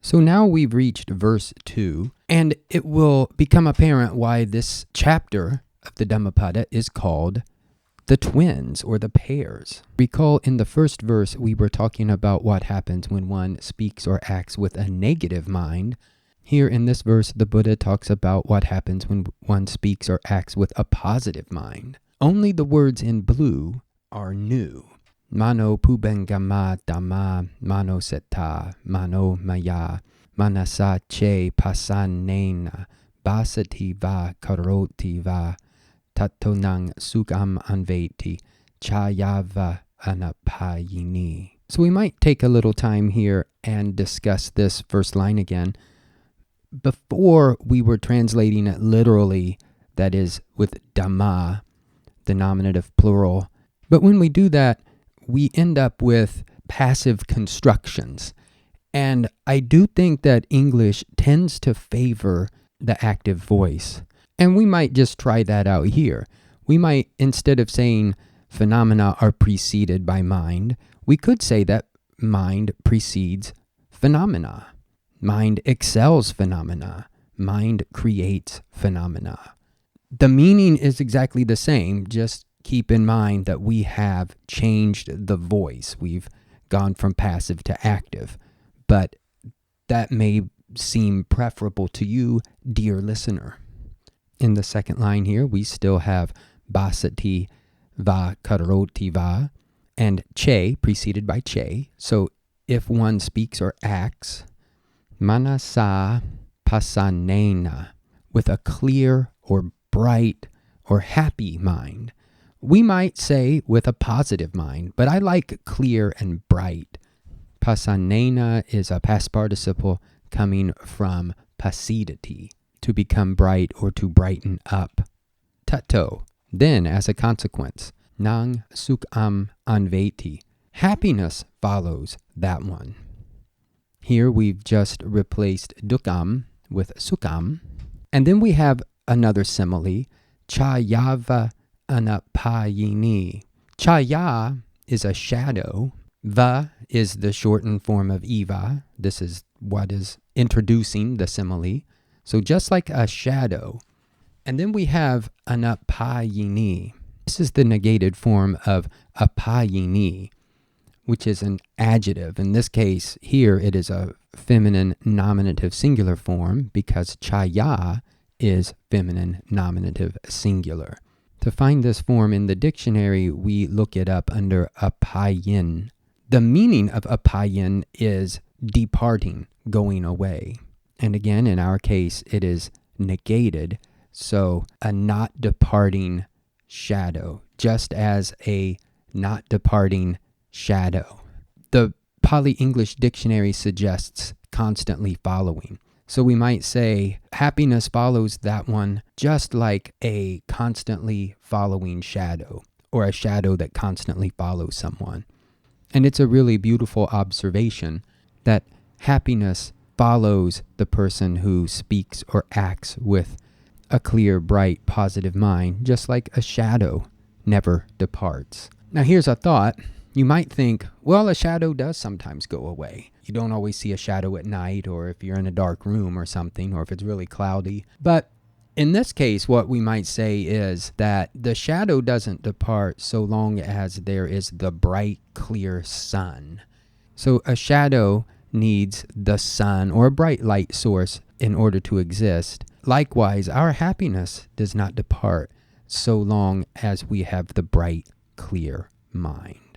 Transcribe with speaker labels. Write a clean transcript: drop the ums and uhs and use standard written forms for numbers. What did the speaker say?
Speaker 1: So now we've reached verse 2, and it will become apparent why this chapter of the Dhammapada is called the twins or the pairs. Recall in the first verse we were talking about what happens when one speaks or acts with a negative mind. Here in this verse, the Buddha talks about what happens when one speaks or acts with a positive mind. Only the words in blue are new. Mano pubengama dhamma mano setta mano maya manasa che pasanena basati va karoti va tatonang sukam anveti chayava anapayini. So we might take a little time here and discuss this first line again. Before we were translating it literally, that is with dhamma, the nominative plural. But when we do that, we end up with passive constructions. And I do think that English tends to favor the active voice. And we might just try that out here. We might, instead of saying phenomena are preceded by mind, we could say that mind precedes phenomena. Mind excels phenomena. Mind creates phenomena. The meaning is exactly the same, just keep in mind that we have changed the voice. We've gone from passive to active. But that may seem preferable to you, dear listener. In the second line here, we still have basati va karoti va and che preceded by che. So if one speaks or acts, manasa pasanena, with a clear or bright or happy mind. We might say with a positive mind, but I like clear and bright. Pasanena is a past participle coming from pasidity, to become bright or to brighten up. Tato, then as a consequence, nang sukam anveti, happiness follows that one. Here we've just replaced dukam with sukam, and then we have another simile, chayava anapayini. Chaya is a shadow. Va is the shortened form of eva. This is what is introducing the simile. So just like a shadow. And then we have anapayini. This is the negated form of apayini, which is an adjective. In this case, here it is a feminine nominative singular form because chaya is feminine nominative singular. To find this form in the dictionary, we look it up under apayin. The meaning of apayin is departing, going away. And again, in our case, it is negated, so a not departing shadow, just as a not departing shadow. The Pali English Dictionary suggests constantly following. So we might say happiness follows that one just like a constantly following shadow, or a shadow that constantly follows someone. And it's a really beautiful observation that happiness follows the person who speaks or acts with a clear, bright, positive mind, just like a shadow never departs. Now here's a thought. You might think, well, a shadow does sometimes go away. You don't always see a shadow at night, or if you're in a dark room or something, or if it's really cloudy. But in this case, what we might say is that the shadow doesn't depart so long as there is the bright, clear sun. So a shadow needs the sun or a bright light source in order to exist. Likewise, our happiness does not depart so long as we have the bright, clear mind.